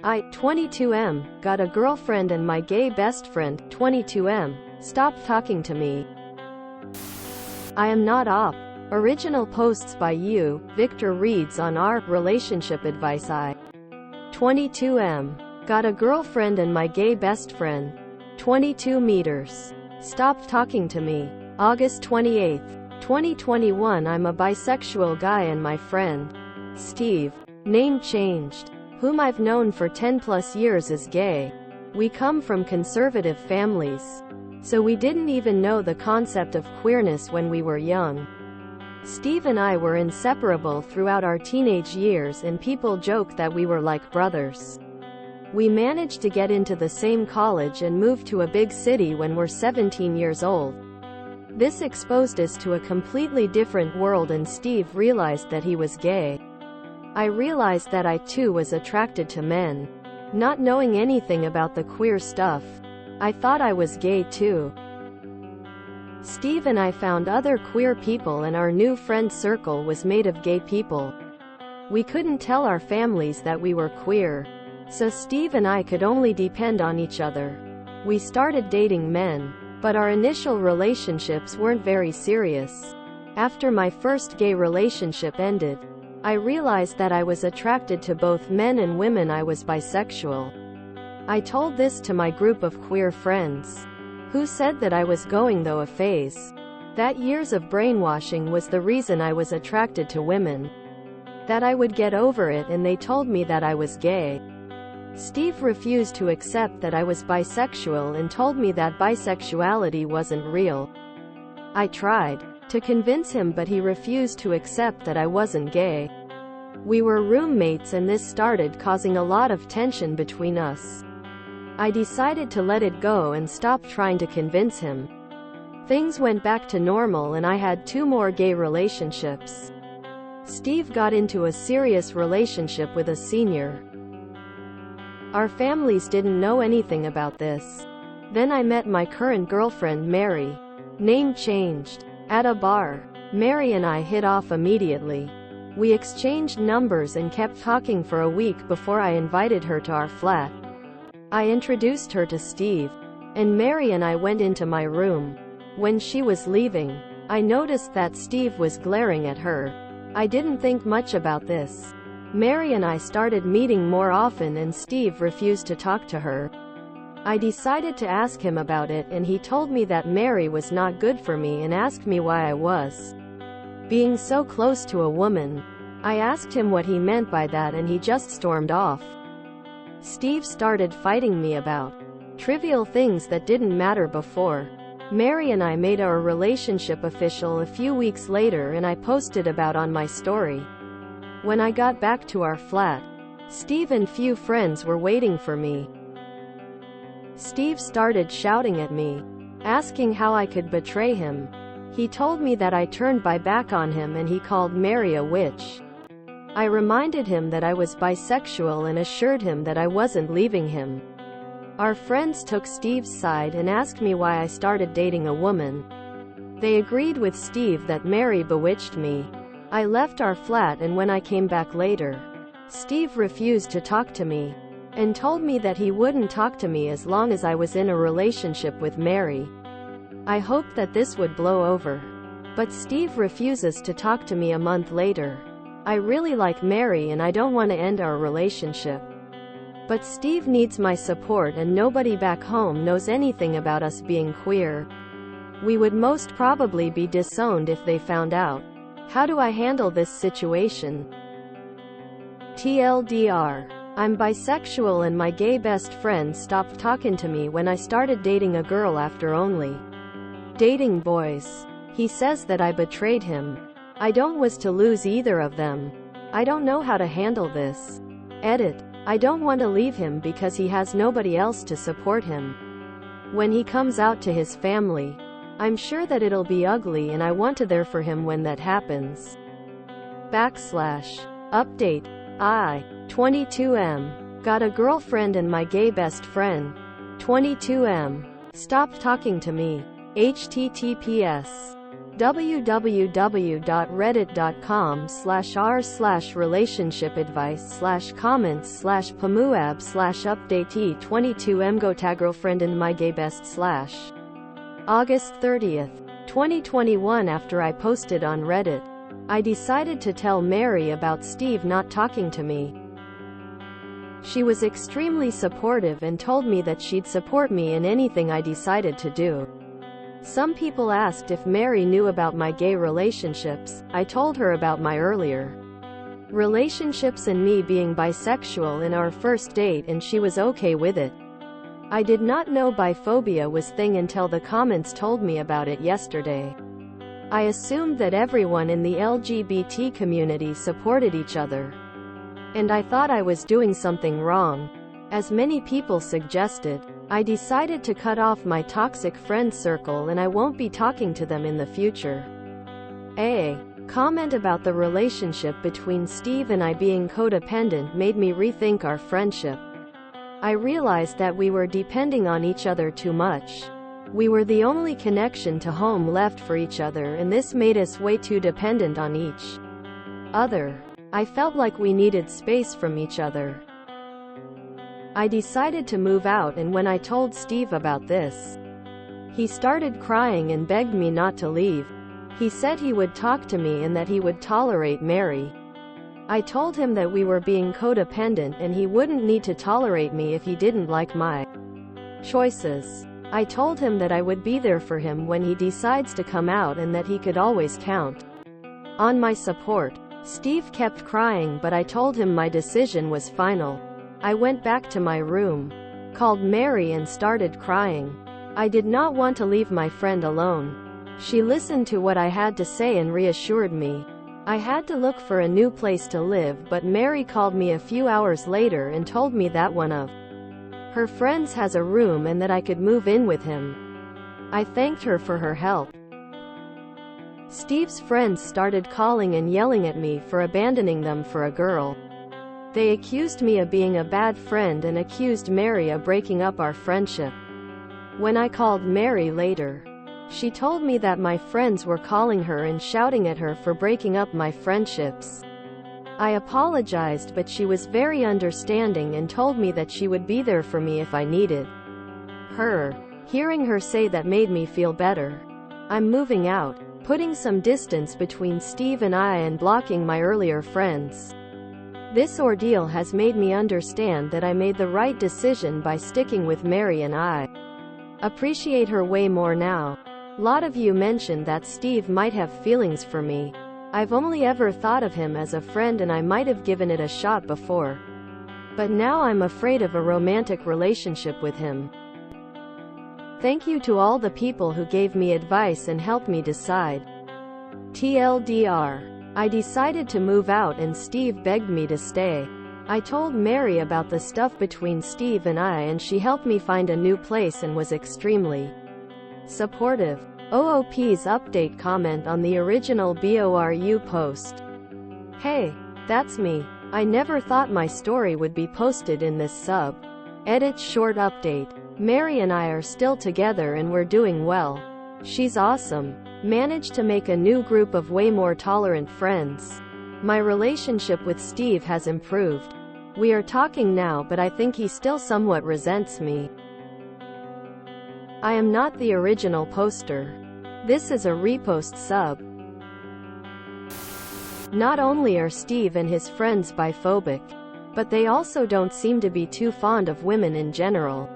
I, 22M, got a girlfriend and my gay best friend, 22M, stopped talking to me. I am not op. Original posts by you, Victor reads on our relationship advice. I, 22M, got a girlfriend and my gay best friend, 22 meters, stopped talking to me. August 28, 2021. I'm a bisexual guy and my friend, Steve, name changed, whom I've known for 10 plus years, is gay. We come from conservative families, so we didn't even know the concept of queerness when we were young. Steve and I were inseparable throughout our teenage years, and people joke that we were like brothers. We managed to get into the same college and move to a big city when we're 17 years old. This exposed us to a completely different world, and Steve realized that he was gay. I realized that I too was attracted to men. Not knowing anything about the queer stuff, I thought I was gay too. Steve and I found other queer people, and our new friend circle was made of gay people. We couldn't tell our families that we were queer, so Steve and I could only depend on each other. We started dating men, but our initial relationships weren't very serious. After my first gay relationship ended, I realized that I was attracted to both men and women. I was bisexual. I told this to my group of queer friends, who said that I was going through a phase. That years of brainwashing was the reason I was attracted to women. That I would get over it, and they told me that I was gay. Steve refused to accept that I was bisexual and told me that bisexuality wasn't real. I tried to convince him, but he refused to accept that I wasn't gay. We were roommates, and this started causing a lot of tension between us. I decided to let it go and stop trying to convince him. Things went back to normal, and I had 2 more gay relationships. Steve got into a serious relationship with a senior. Our families didn't know anything about this. Then I met my current girlfriend, Mary, name changed, at a bar. Mary and I hit off immediately. We exchanged numbers and kept talking for a week before I invited her to our flat. I introduced her to Steve, and Mary and I went into my room. When she was leaving, I noticed that Steve was glaring at her. I didn't think much about this. Mary and I started meeting more often, and Steve refused to talk to her. I decided to ask him about it, and he told me that Mary was not good for me and asked me why I was being so close to a woman. I asked him what he meant by that, and he just stormed off. Steve started fighting me about trivial things that didn't matter before. Mary and I made our relationship official a few weeks later, and I posted about on my story. When I got back to our flat, Steve and few friends were waiting for me. Steve started shouting at me, asking how I could betray him. He told me that I turned my back on him, and he called Mary a witch. I reminded him that I was bisexual and assured him that I wasn't leaving him. Our friends took Steve's side and asked me why I started dating a woman. They agreed with Steve that Mary bewitched me. I left our flat, and when I came back later, Steve refused to talk to me and told me that he wouldn't talk to me as long as I was in a relationship with Mary. I hoped that this would blow over, but Steve refuses to talk to me a month later. I really like Mary, and I don't want to end our relationship, but Steve needs my support, and nobody back home knows anything about us being queer. We would most probably be disowned if they found out. How do I handle this situation? TLDR. I'm bisexual, and my gay best friend stopped talking to me when I started dating a girl after only dating boys. He says that I betrayed him. I don't wish to lose either of them. I don't know how to handle this. Edit. I don't want to leave him because he has nobody else to support him. When he comes out to his family, I'm sure that it'll be ugly, and I want to there for him when that happens. /update. I, 22M, got a girlfriend and my gay best friend, 22M, stopped talking to me. https www.reddit.com/r/relationship-advice/comments/pamuab/update-22 mgotagirlfriend August 30th, 2021. After I posted on Reddit, I decided to tell Mary about Steve not talking to me. She was extremely supportive and told me that she'd support me in anything I decided to do. Some people asked if Mary knew about my gay relationships. I told her about my earlier relationships and me being bisexual in our first date, and she was okay with it. I did not know biphobia was thing until the comments told me about it yesterday. I assumed that everyone in the LGBT community supported each other, and I thought I was doing something wrong. As many people suggested, I decided to cut off my toxic friend circle and I won't be talking to them in the future. A comment about the relationship between Steve and I being codependent made me rethink our friendship. I realized that we were depending on each other too much. We were the only connection to home left for each other, and this made us way too dependent on each other. I felt like we needed space from each other. I decided to move out, and when I told Steve about this, he started crying and begged me not to leave. He said he would talk to me and that he would tolerate Mary. I told him that we were being codependent and he wouldn't need to tolerate me if he didn't like my choices. I told him that I would be there for him when he decides to come out and that he could always count on my support. Steve kept crying, but I told him my decision was final. I went back to my room, called Mary and started crying. I did not want to leave my friend alone. She listened to what I had to say and reassured me. I had to look for a new place to live, but Mary called me a few hours later and told me that one of her friends has a room and that I could move in with him. I thanked her for her help. Steve's friends started calling and yelling at me for abandoning them for a girl. They accused me of being a bad friend and accused Mary of breaking up our friendship. When I called Mary later, she told me that my friends were calling her and shouting at her for breaking up my friendships. I apologized, but she was very understanding and told me that she would be there for me if I needed her. Hearing her say that made me feel better. I'm moving out, putting some distance between Steve and I and blocking my earlier friends. This ordeal has made me understand that I made the right decision by sticking with Mary, and I appreciate her way more now. A lot of you mentioned that Steve might have feelings for me. I've only ever thought of him as a friend, and I might have given it a shot before. But now I'm afraid of a romantic relationship with him. Thank you to all the people who gave me advice and helped me decide. TLDR. I decided to move out and Steve begged me to stay. I told Mary about the stuff between Steve and I, and she helped me find a new place and was extremely supportive. OOP's update comment on the original BORU post. Hey, that's me. I never thought my story would be posted in this sub. Edit short update. Mary and I are still together and we're doing well. She's awesome. Managed to make a new group of way more tolerant friends. My relationship with Steve has improved. We are talking now, but I think he still somewhat resents me. I am not the original poster. This is a repost sub. Not only are Steve and his friends biphobic, but they also don't seem to be too fond of women in general.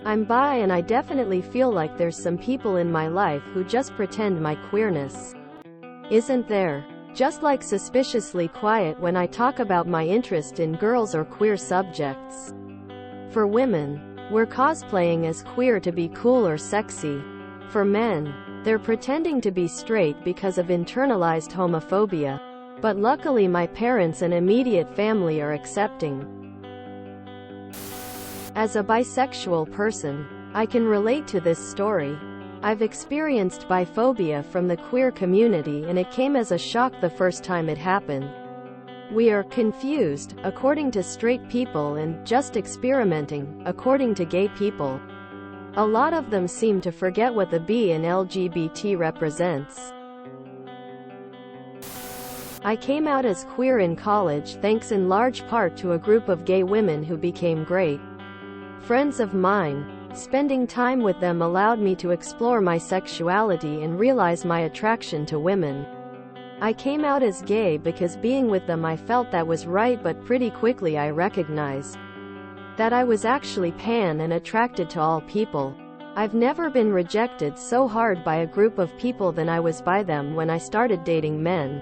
I'm bi and I definitely feel like there's some people in my life who just pretend my queerness isn't there. Just like suspiciously quiet when I talk about my interest in girls or queer subjects. For women, we're cosplaying as queer to be cool or sexy. For men, they're pretending to be straight because of internalized homophobia. But luckily my parents and immediate family are accepting. As a bisexual person, I can relate to this story. I've experienced biphobia from the queer community and it came as a shock the first time it happened. We are confused, according to straight people, and just experimenting, according to gay people. A lot of them seem to forget what the B in LGBT represents. I came out as queer in college thanks in large part to a group of gay women who became great friends of mine. Spending time with them allowed me to explore my sexuality and realize my attraction to women. I came out as gay because being with them I felt that was right, but pretty quickly I recognized that I was actually pan and attracted to all people. I've never been rejected so hard by a group of people than I was by them when I started dating men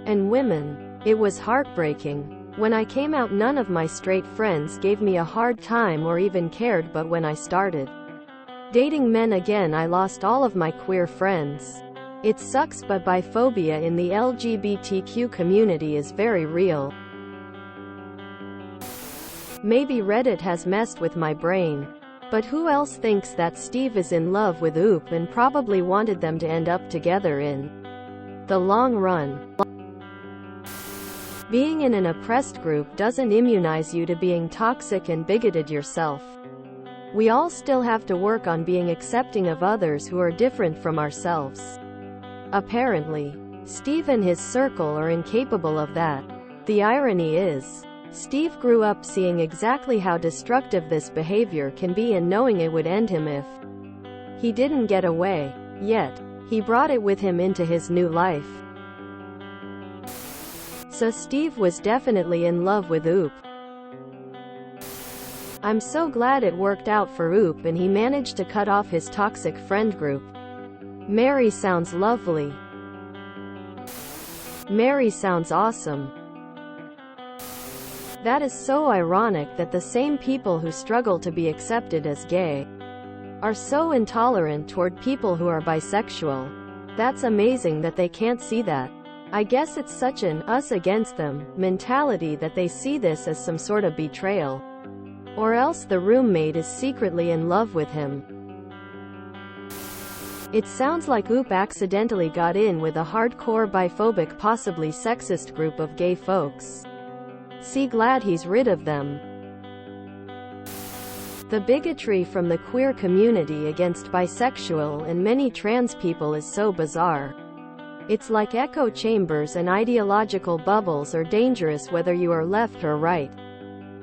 and women. It was heartbreaking. When I came out, none of my straight friends gave me a hard time or even cared, but when I started dating men again I lost all of my queer friends. It sucks, but biphobia in the LGBTQ community is very real. Maybe Reddit has messed with my brain. But who else thinks that Steve is in love with Oop and probably wanted them to end up together in the long run? Being in an oppressed group doesn't immunize you to being toxic and bigoted yourself. We all still have to work on being accepting of others who are different from ourselves. Apparently, Steve and his circle are incapable of that. The irony is, Steve grew up seeing exactly how destructive this behavior can be and knowing it would end him if he didn't get away. Yet, he brought it with him into his new life. So Steve was definitely in love with Oop. I'm so glad it worked out for Oop and he managed to cut off his toxic friend group. Mary sounds lovely. Mary sounds awesome. That is so ironic that the same people who struggle to be accepted as gay are so intolerant toward people who are bisexual. That's amazing that they can't see that. I guess it's such an us against them mentality that they see this as some sort of betrayal. Or else the roommate is secretly in love with him. It sounds like Oop accidentally got in with a hardcore biphobic, possibly sexist group of gay folks. See, glad he's rid of them. The bigotry from the queer community against bisexual and many trans people is so bizarre. It's like echo chambers, and ideological bubbles are dangerous whether you are left or right.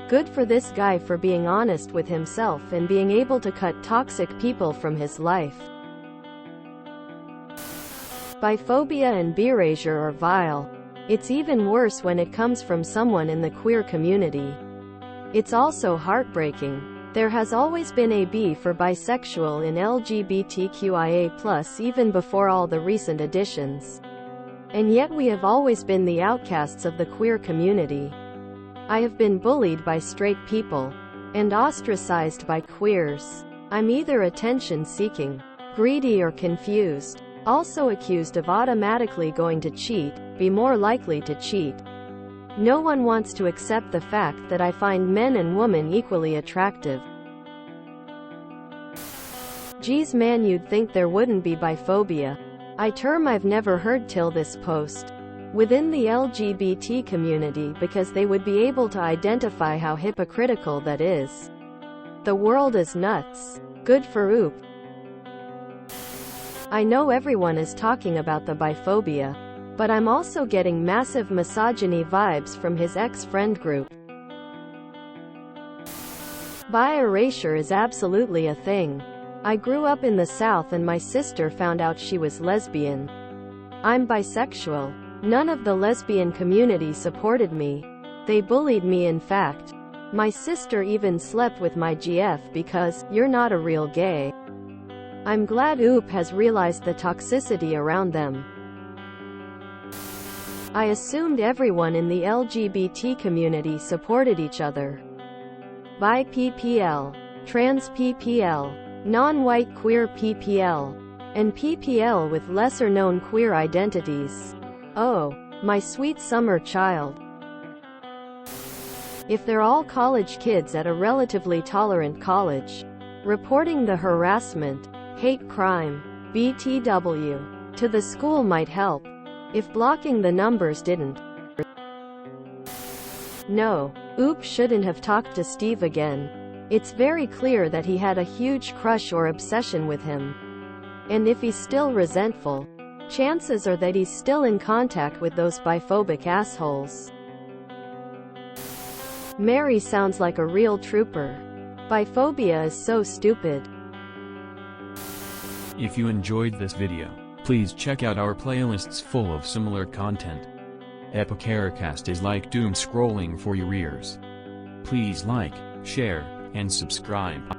Good for this guy for being honest with himself and being able to cut toxic people from his life. Biphobia and berasure are vile. It's even worse when it comes from someone in the queer community. It's also heartbreaking. There has always been a B for bisexual in LGBTQIA+, even before all the recent additions. And yet we have always been the outcasts of the queer community. I have been bullied by straight people and ostracized by queers. I'm either attention-seeking, greedy, or confused. Also accused of automatically going to cheat, be more likely to cheat. No one wants to accept the fact that I find men and women equally attractive. Geez man, you'd think there wouldn't be biphobia. A term I've never heard till this post. Within the LGBT community, because they would be able to identify how hypocritical that is. The world is nuts. Good for Oop. I know everyone is talking about the biphobia, but I'm also getting massive misogyny vibes from his ex-friend group. Bi erasure is absolutely a thing. I grew up in the South and my sister found out she was lesbian. I'm bisexual. None of the lesbian community supported me. They bullied me. In fact, my sister even slept with my GF because, "You're not a real gay." I'm glad Oop has realized the toxicity around them. I assumed everyone in the LGBT community supported each other. Bi PPL, trans PPL, non-white queer PPL, and PPL with lesser-known queer identities. Oh, my sweet summer child. If they're all college kids at a relatively tolerant college, reporting the harassment, hate crime, BTW, to the school might help. If blocking the numbers didn't. No, Oop shouldn't have talked to Steve again. It's very clear that he had a huge crush or obsession with him. And if he's still resentful, chances are that he's still in contact with those biphobic assholes. Mary sounds like a real trooper. Biphobia is so stupid. If you enjoyed this video, please check out our playlists full of similar content. Epicaricast is like doom scrolling for your ears. Please like, share, and subscribe.